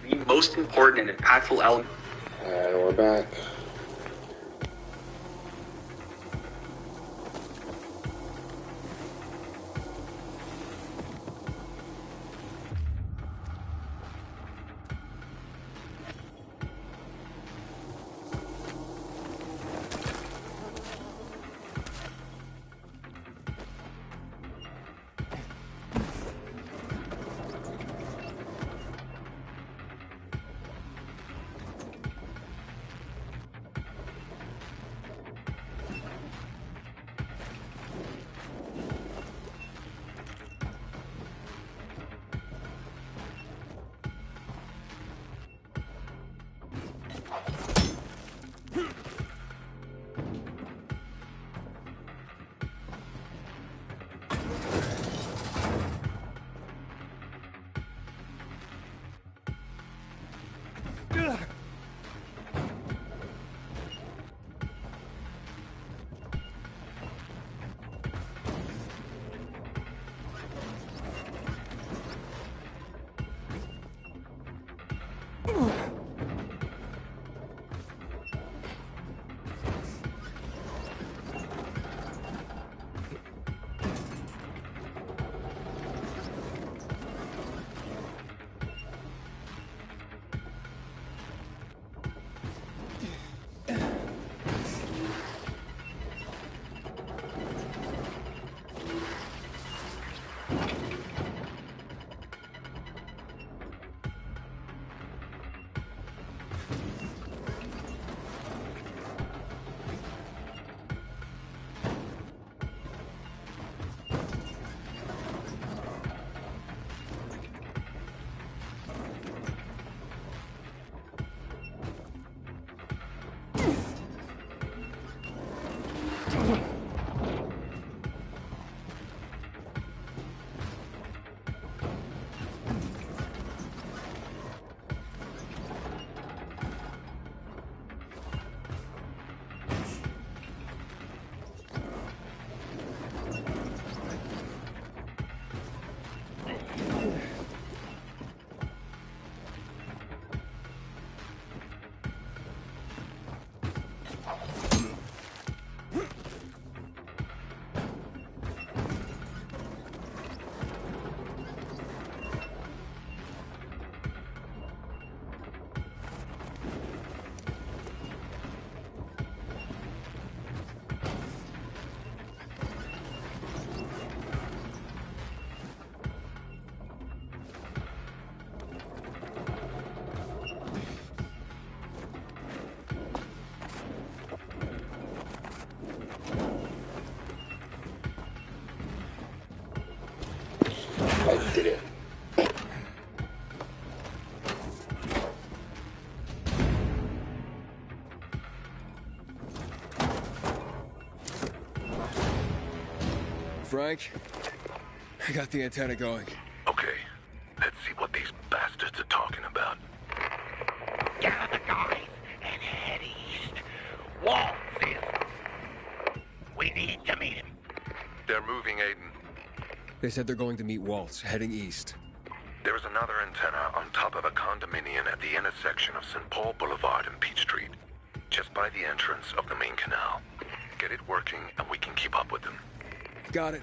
the most important and impactful element. And we're back. I did it. Frank, I got the antenna going. Okay, let's see what these bastards are talking about. Gather the guys and head east. Waltz is. We need to meet him. They're moving, Aiden. They said they're going to meet Waltz, heading east. There is another antenna on top of a condominium at the intersection of St. Paul Boulevard and Peach Street, just by the entrance of the main canal. Get it working and we can keep up with them. Got it.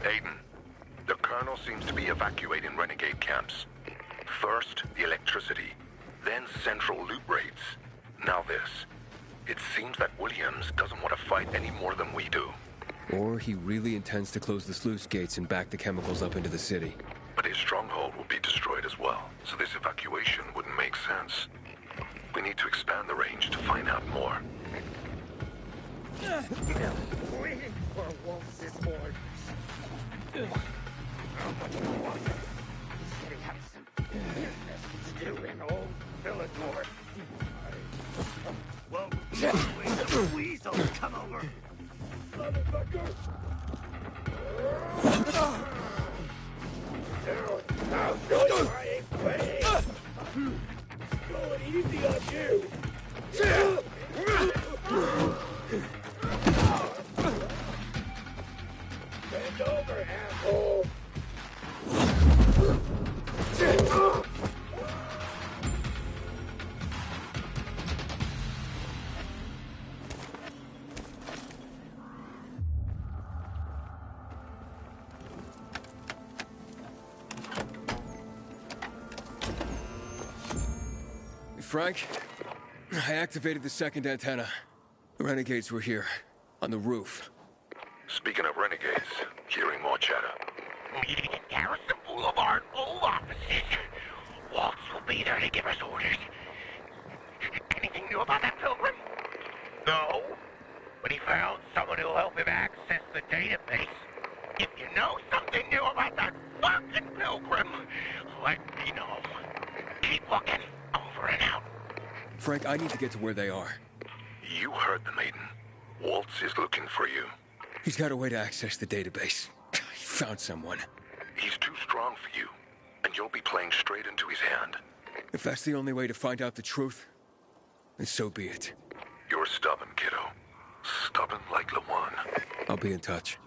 Aiden, the Colonel seems to be evacuating renegade camps. First, the electricity, then central loot rates. Now this. It seems that Williams doesn't want to fight any more than we do. Or he really intends to close the sluice gates and back the chemicals up into the city. But his stronghold will be destroyed as well, so this evacuation wouldn't make sense. We need to expand the range to find out more. Waiting for Wolf this morning. He said he had some business to do in old Villador. Well, wait till the weasel come over. Motherfucker! I'll show you I ain't playing. Going easy on you. Bend over, asshole. Frank, I activated the second antenna. The renegades were here, on the roof. Speaking of renegades, hearing more chatter. Meeting in Garrison Boulevard, old offices. Waltz will be there to give us orders. Anything new about that pilgrim? No. But he found someone who'll help him access the database. If you know something new about that fucking pilgrim, let me know. Keep looking. Over and out. Frank, I need to get to where they are. You heard the maiden. Waltz is looking for you. He's got a way to access the database. He found someone. He's too strong for you, and you'll be playing straight into his hand. If that's the only way to find out the truth, then so be it. You're stubborn, kiddo. Stubborn like Lawan. I'll be in touch.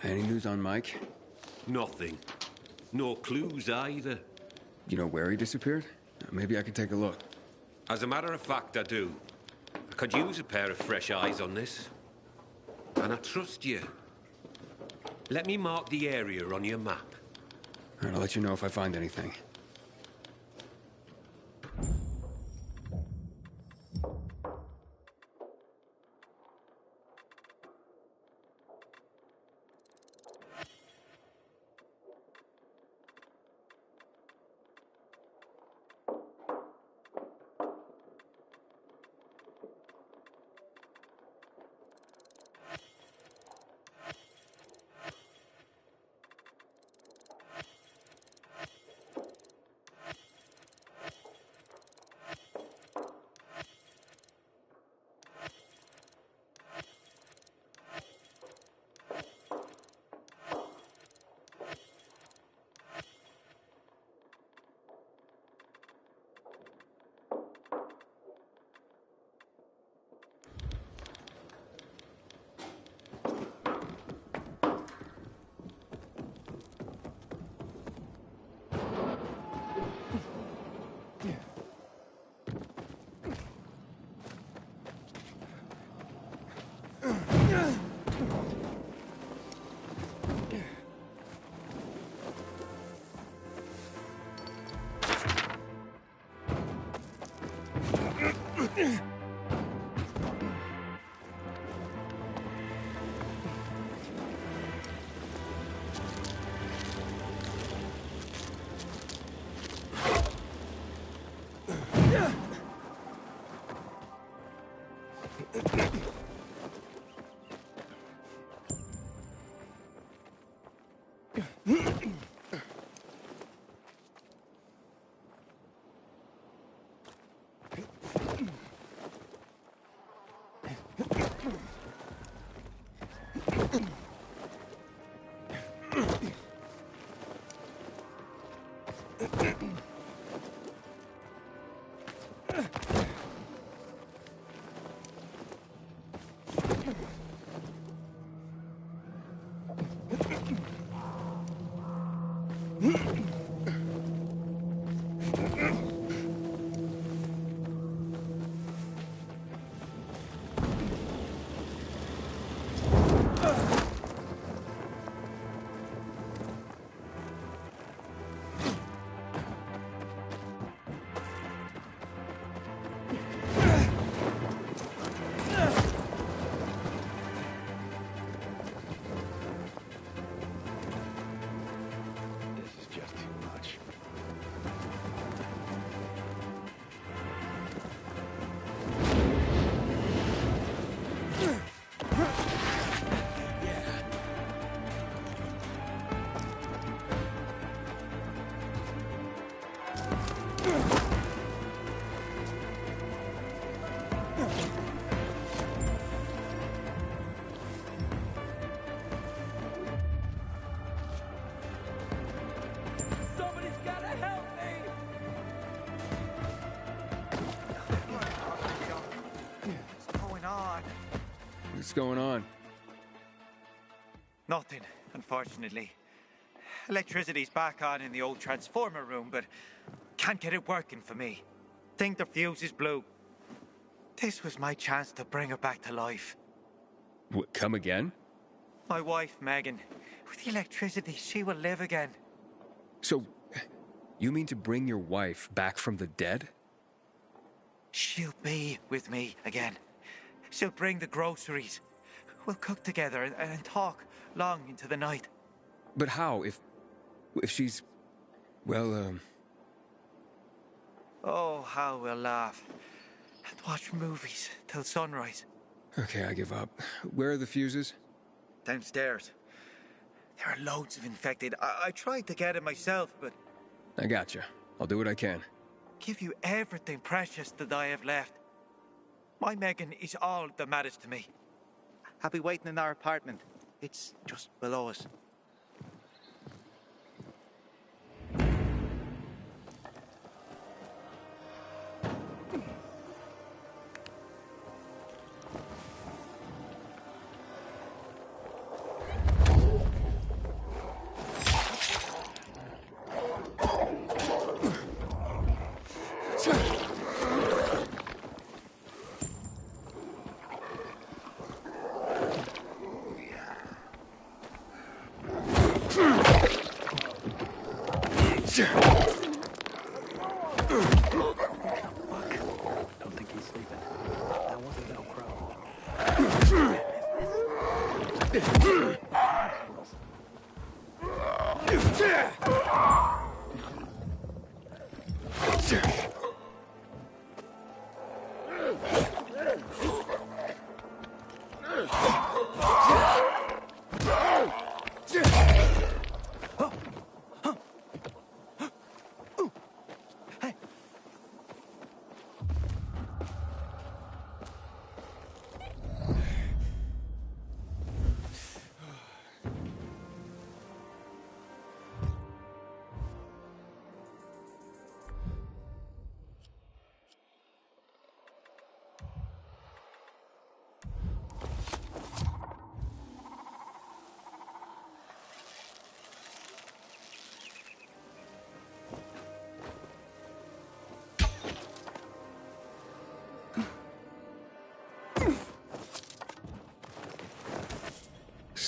Any news on Mike? Nothing. No clues either. You know where he disappeared? Maybe I can take a look. As a matter of fact, I do. I could use a pair of fresh eyes on this. And I trust you. Let me mark the area on your map. All right, I'll let you know if I find anything. What's going on? Nothing, unfortunately. Electricity's back on in the old transformer room, but can't get it working for me. Think the fuse is blue. This was my chance to bring her back to life. What, come again? My wife, Megan. With the electricity, she will live again. So, you mean to bring your wife back from the dead? She'll be with me again. She'll bring the groceries. We'll cook together and talk long into the night. But how, if she's... well, Oh, how we'll laugh. And watch movies till sunrise. Okay, I give up. Where are the fuses? Downstairs. There are loads of infected. I tried to get it myself, but... I gotcha. I'll do what I can. Give you everything precious that I have left. My Megan is all that matters to me. I'll be waiting in our apartment. It's just below us.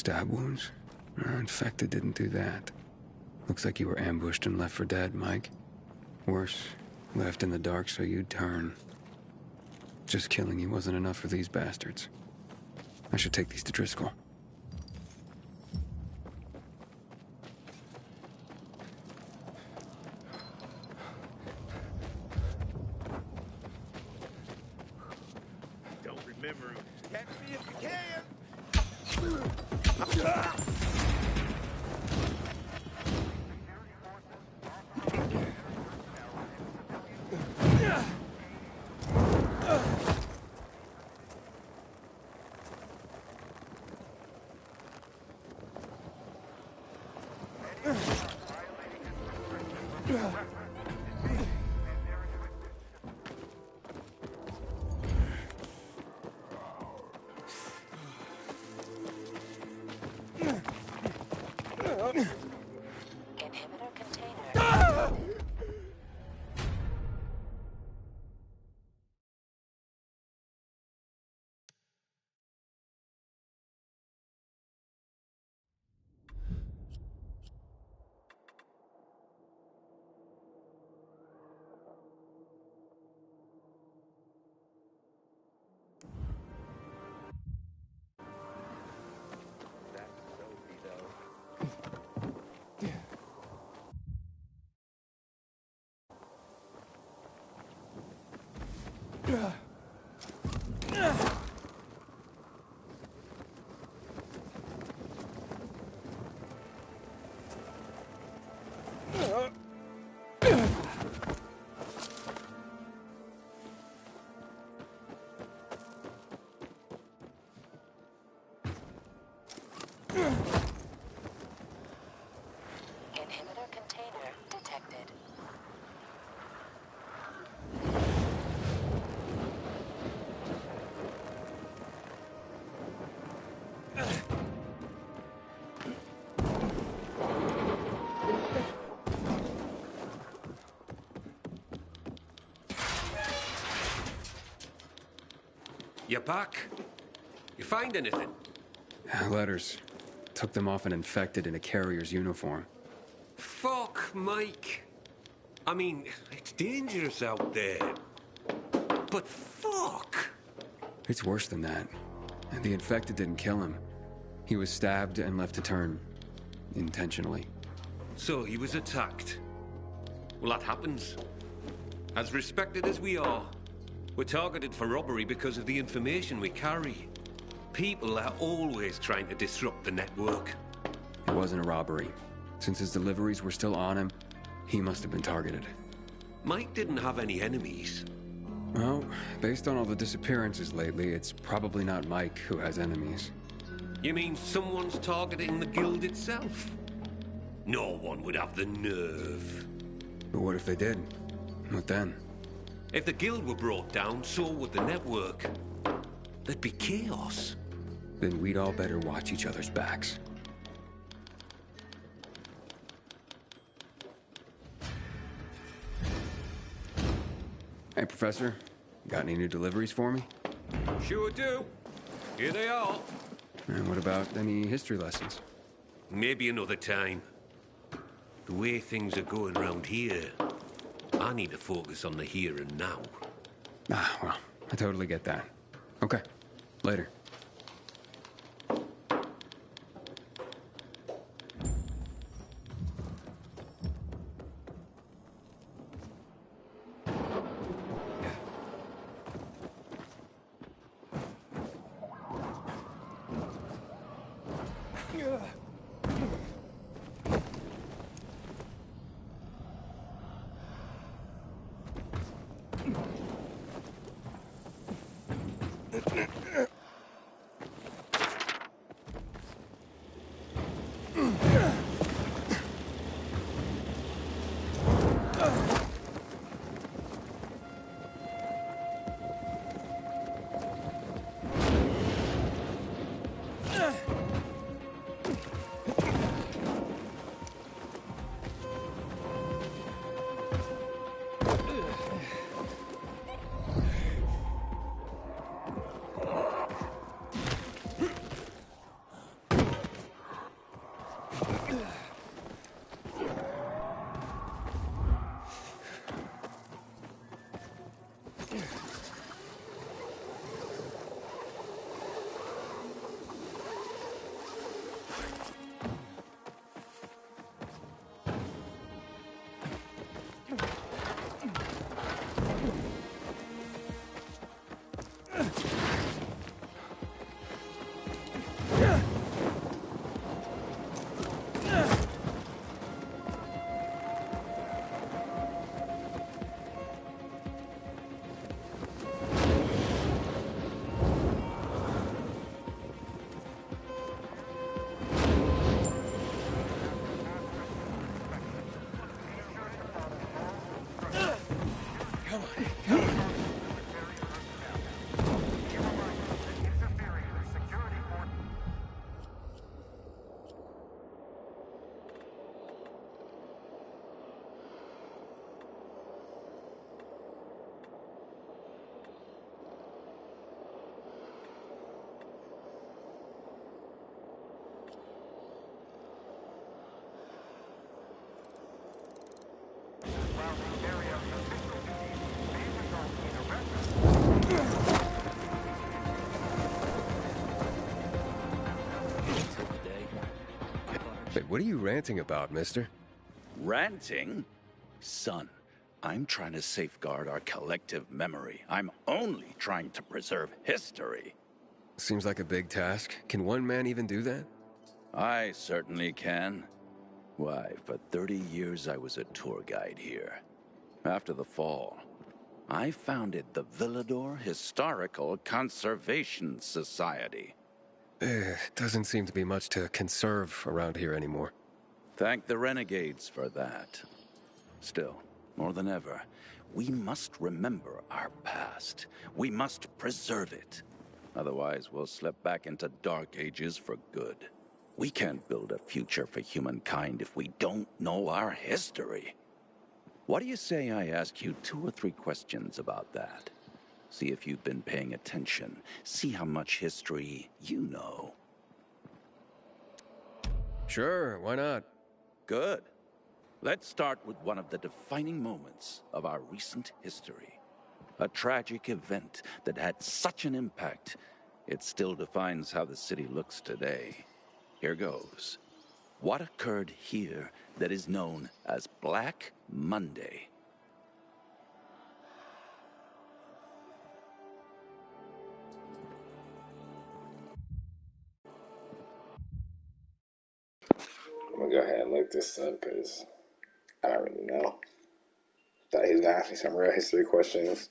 stab wounds? Infected didn't do that. Looks like you were ambushed and left for dead, Mike. Worse, left in the dark so you'd turn. Just killing you wasn't enough for these bastards. I should take these to Driscoll. Don't remember him. Catch me if you can! Inhibitor container. Inhibitor container detected. You back? You find anything? Letters. Took them off an infected in a carrier's uniform. Fuck, Mike. I mean, it's dangerous out there. But fuck! It's worse than that. The infected didn't kill him. He was stabbed and left to turn. Intentionally. So he was attacked. Well, that happens. As respected as we are, we're targeted for robbery because of the information we carry. People are always trying to disrupt the network. It wasn't a robbery. Since his deliveries were still on him, he must have been targeted. Mike didn't have any enemies. Well, based on all the disappearances lately, it's probably not Mike who has enemies. You mean someone's targeting the guild itself? No one would have the nerve. But what if they did? What then? If the guild were brought down, so would the network. There'd be chaos. Then we'd all better watch each other's backs. Hey, Professor. Got any new deliveries for me? Sure do. Here they are. And what about any history lessons? Maybe another time. The way things are going round here, I need to focus on the here and now. Ah, well, I totally get that. Okay, later. Wait, what are you ranting about, mister? Ranting? Son, I'm trying to safeguard our collective memory. I'm only trying to preserve history. Seems like a big task. Can one man even do that? I certainly can. Why, for 30 years I was a tour guide here. After the fall, I founded the Villador Historical Conservation Society. Doesn't seem to be much to conserve around here anymore. Thank the renegades for that. Still, more than ever, we must remember our past. We must preserve it. Otherwise, we'll slip back into dark ages for good. We can't build a future for humankind if we don't know our history. What do you say I ask you 2 or 3 questions about that? See if you've been paying attention. See how much history you know. Sure, why not? Good. Let's start with one of the defining moments of our recent history. A tragic event that had such an impact, it still defines how the city looks today. Here goes. What occurred here that is known as Black Monday? I'm gonna go ahead and look this up because I don't really know. Thought he was gonna ask me some real history questions.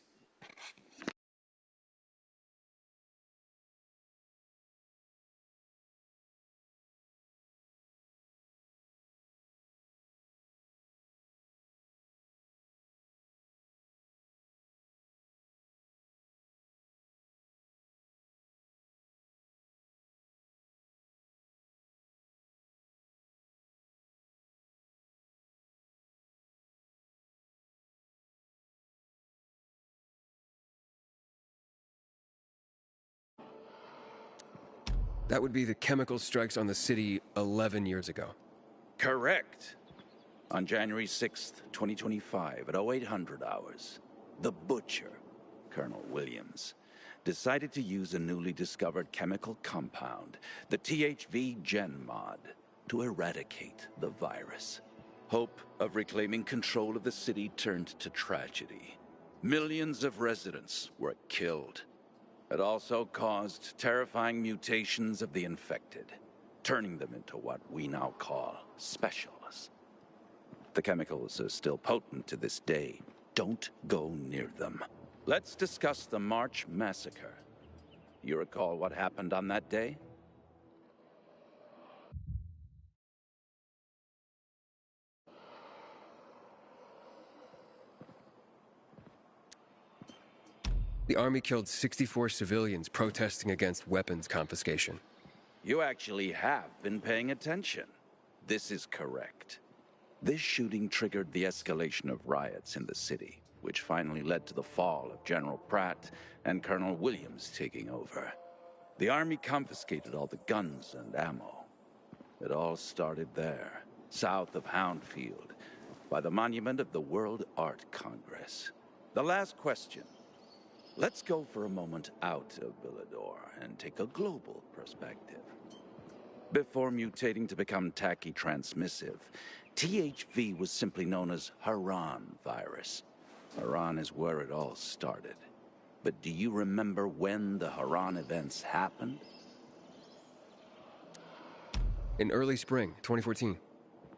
That would be the chemical strikes on the city 11 years ago. Correct. On January 6th, 2025, at 0800 hours, the Butcher, Colonel Williams, decided to use a newly discovered chemical compound, the THV Gen Mod, to eradicate the virus. Hope of reclaiming control of the city turned to tragedy. Millions of residents were killed. It also caused terrifying mutations of the infected, turning them into what we now call specials. The chemicals are still potent to this day. Don't go near them. Let's discuss the March Massacre. You recall what happened on that day? The army killed 64 civilians protesting against weapons confiscation. You actually have been paying attention. This is correct. This shooting triggered the escalation of riots in the city, which finally led to the fall of General Pratt and Colonel Williams taking over. The army confiscated all the guns and ammo. It all started there, south of Houndfield, by the monument of the World Art Congress. The last question. Let's go for a moment out of Villador and take a global perspective. Before mutating to become tachy-transmissive, THV was simply known as Haran virus. Haran is where it all started. But do you remember when the Haran events happened? In early spring, 2014.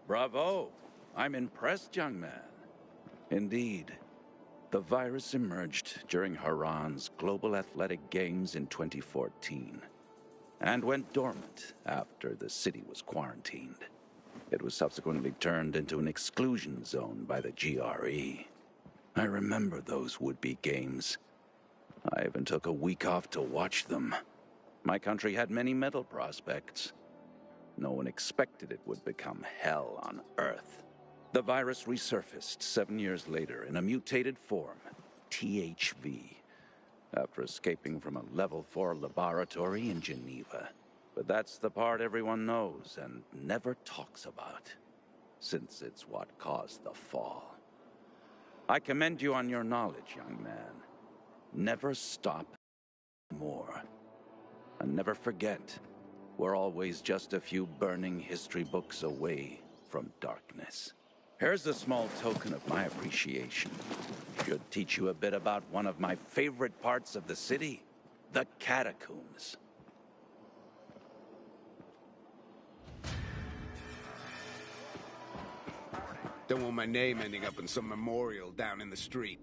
Bravo! I'm impressed, young man. Indeed. The virus emerged during Haran's Global Athletic Games in 2014 and went dormant after the city was quarantined. It was subsequently turned into an exclusion zone by the GRE. I remember those would-be games. I even took a week off to watch them. My country had many medal prospects. No one expected it would become hell on Earth. The virus resurfaced 7 years later in a mutated form, THV, after escaping from a Level 4 laboratory in Geneva. But that's the part everyone knows and never talks about, since it's what caused the fall. I commend you on your knowledge, young man. Never stop more. And never forget, we're always just a few burning history books away from darkness. Here's a small token of my appreciation. Should teach you a bit about one of my favorite parts of the city, the catacombs. Don't want my name ending up in some memorial down in the street.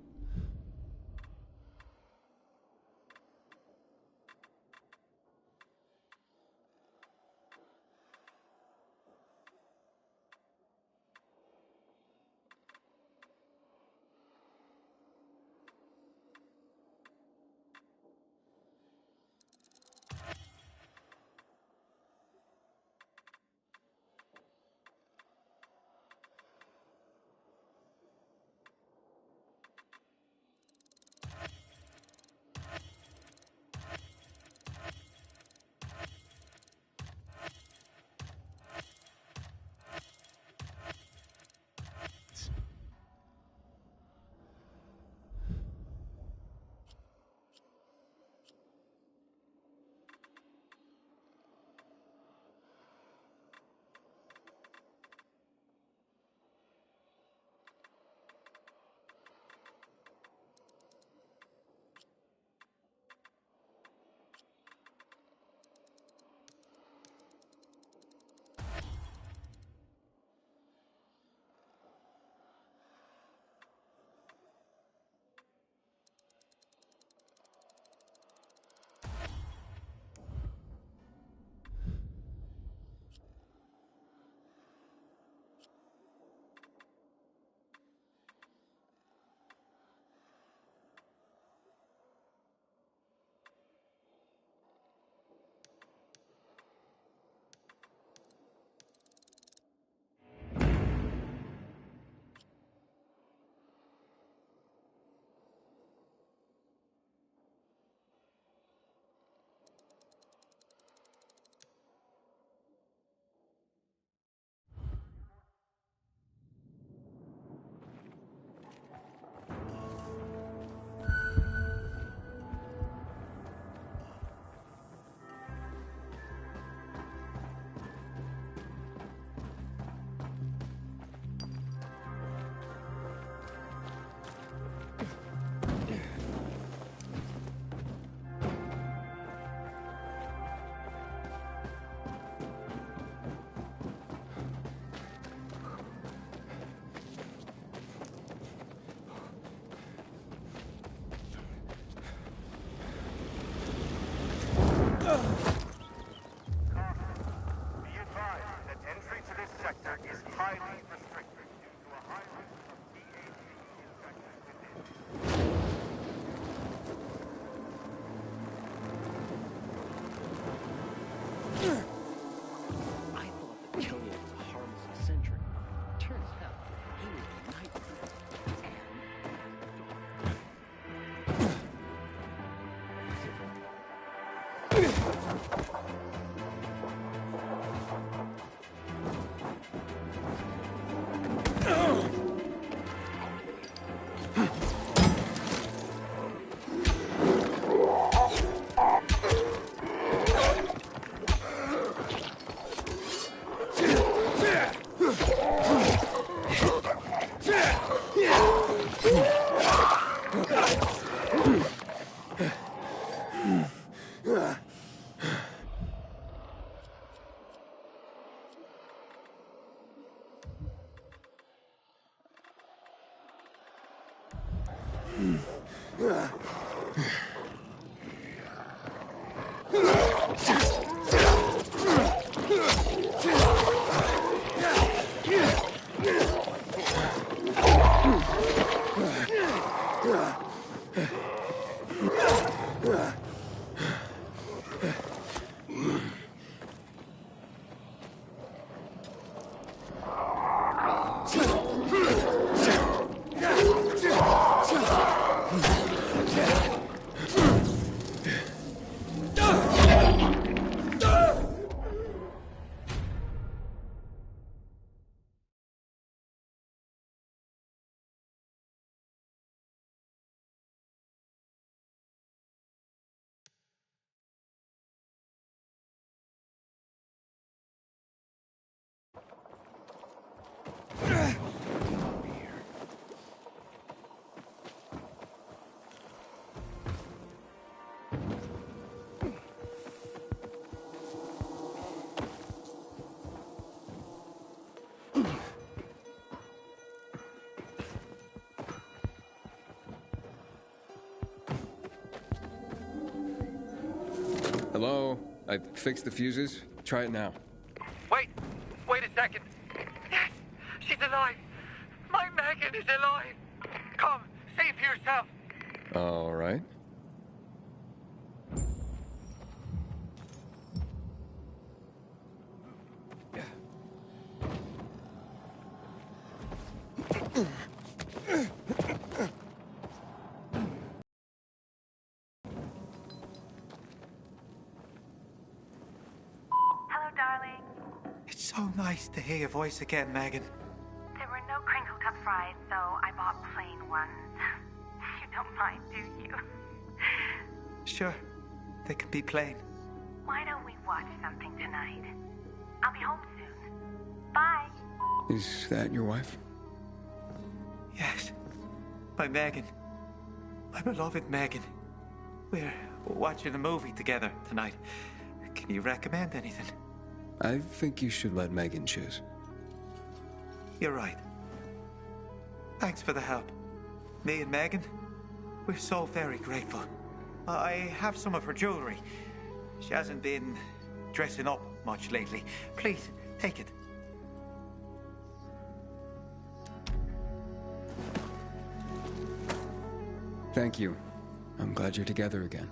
Hello? I fixed the fuses. Try it now. Wait a second. Yes, she's alive. My Megan is alive. Come, see for yourself. All right. Hello, darling. It's so nice to hear your voice again, Megan. There were no crinkle cut fries, so I bought plain ones. You don't mind, do you? Sure, they can be plain. Why don't we watch something tonight? I'll be home soon. Bye. Is that your wife? Yes, my Megan. My beloved Megan. We're watching a movie together tonight. Can you recommend anything? I think you should let Megan choose. You're right. Thanks for the help. Me and Megan, we're so very grateful. I have some of her jewelry. She hasn't been dressing up much lately. Please, take it. Thank you. I'm glad you're together again.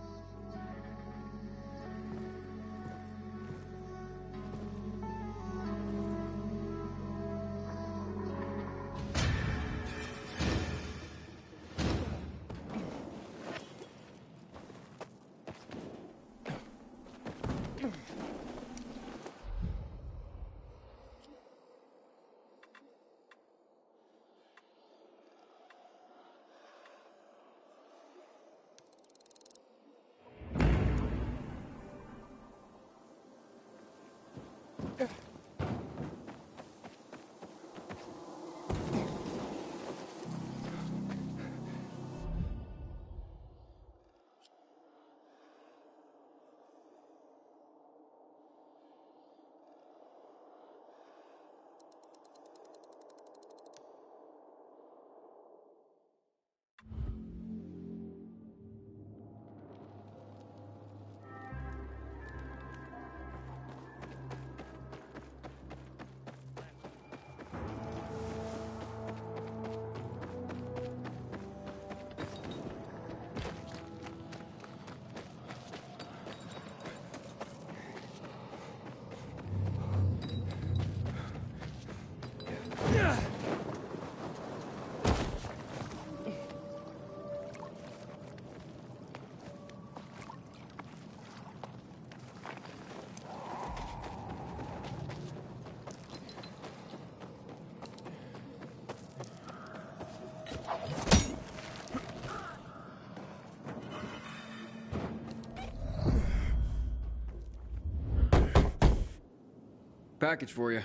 Package for you.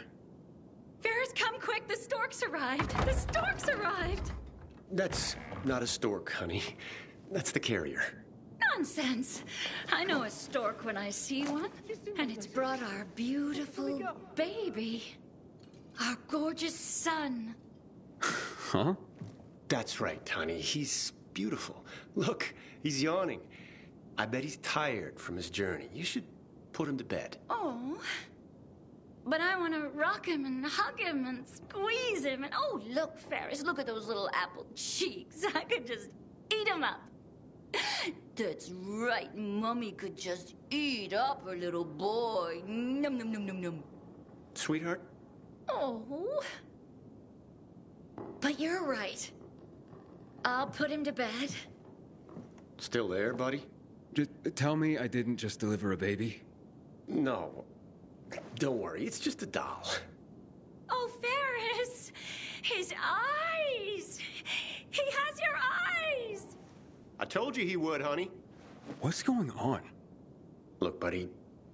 Ferris, come quick. The storks arrived. The storks arrived. That's not a stork, honey. That's the carrier. Nonsense. I know a stork when I see one. And it's brought our beautiful baby. Our gorgeous son. Huh? That's right, honey. He's beautiful. Look, he's yawning. I bet he's tired from his journey. You should put him to bed. Oh. But I want to rock him and hug him and squeeze him. And oh, look, Ferris, look at those little apple cheeks. I could just eat him up. That's right. Mummy could just eat up her little boy. Num, num, num, num, num. Sweetheart? Oh. But you're right. I'll put him to bed. Still there, buddy? Just tell me I didn't just deliver a baby. No. Don't worry, it's just a doll. Oh, Ferris! His eyes! He has your eyes! I told you he would, honey. What's going on? Look, buddy,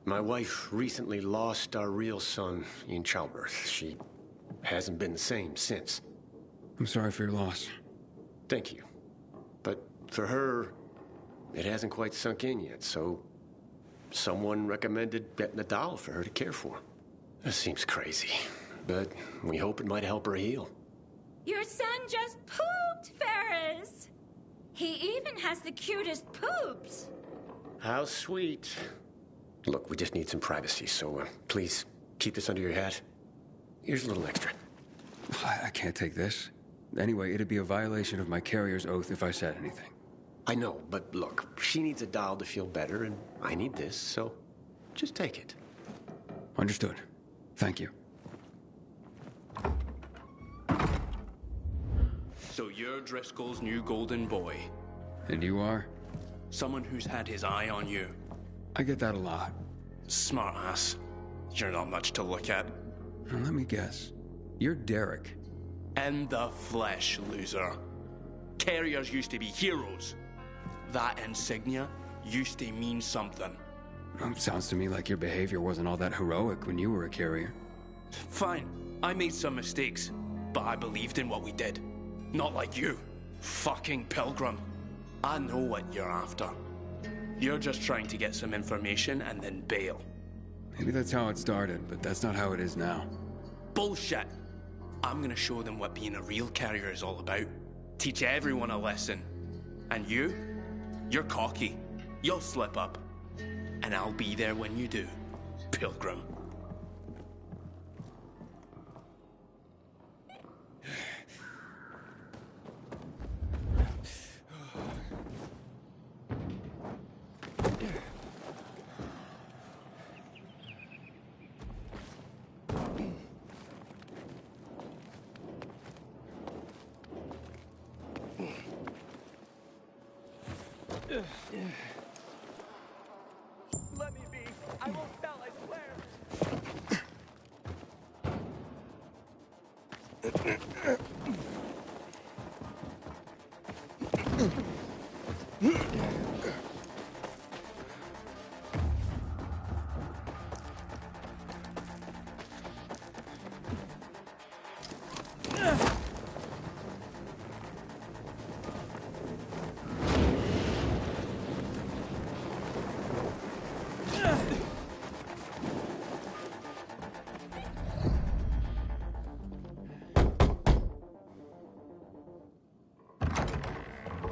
my wife recently lost our real son in childbirth. She hasn't been the same since. I'm sorry for your loss. Thank you. But for her, it hasn't quite sunk in yet, so someone recommended getting a doll for her to care for. That seems crazy, but we hope it might help her heal. Your son just pooped, Ferris! He even has the cutest poops. How sweet. Look, we just need some privacy, so please keep this under your hat. Here's a little extra. I can't take this. Anyway, it'd be a violation of my carrier's oath if I said anything. I know, but look, she needs a doll to feel better, and I need this, so just take it. Understood. Thank you. So you're Driscoll's new golden boy. And you are? Someone who's had his eye on you. I get that a lot. Smart ass. You're not much to look at. Now, let me guess. You're Derek. In the flesh, loser. Carriers used to be heroes. That insignia used to mean something. Sounds to me like your behavior wasn't all that heroic when you were a carrier. Fine. I made some mistakes, but I believed in what we did. Not like you. Fucking pilgrim. I know what you're after. You're just trying to get some information and then bail. Maybe that's how it started, but that's not how it is now. Bullshit. I'm gonna show them what being a real carrier is all about. Teach everyone a lesson. And you're cocky. You'll slip up. And I'll be there when you do, pilgrim. Let me be. I won't tell, I swear.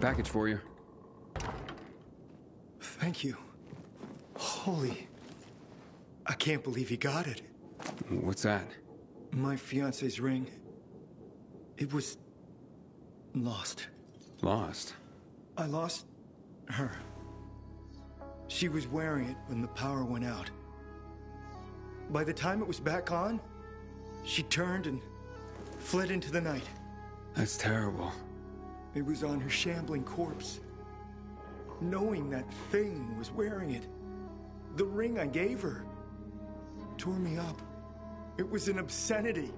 Package for you. Thank you. Holy... I can't believe he got it. What's that? My fiance's ring. It was... lost. Lost? I lost... her. She was wearing it when the power went out. By the time it was back on, she turned and fled into the night. That's terrible. It was on her shambling corpse. Knowing that thing was wearing it, the ring I gave her, tore me up. It was an obscenity.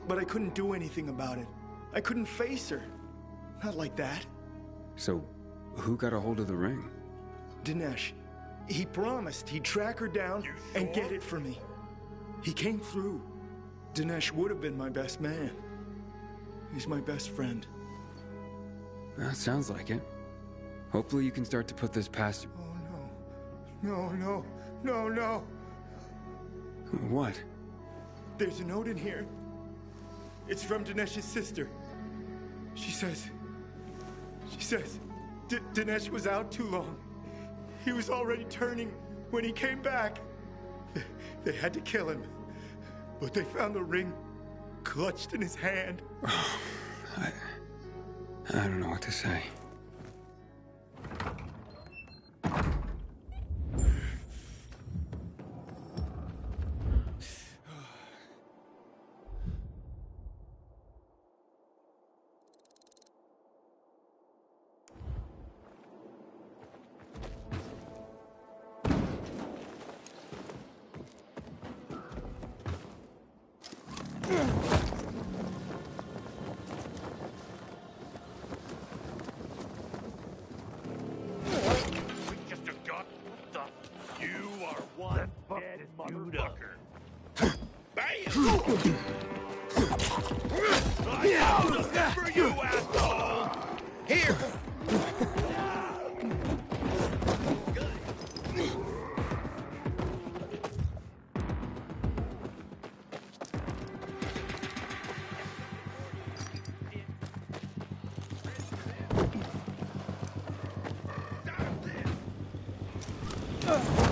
But I couldn't do anything about it. I couldn't face her. Not like that. So, who got a hold of the ring? Dinesh. He promised he'd track her down and get it for me. He came through. Dinesh would have been my best man. He's my best friend. That sounds like it. Hopefully you can start to put this past you. Oh, no. What? There's a note in here. It's from Dinesh's sister. She says... Dinesh was out too long. He was already turning when he came back. They had to kill him. But they found the ring clutched in his hand. I don't know what to say. Ugh.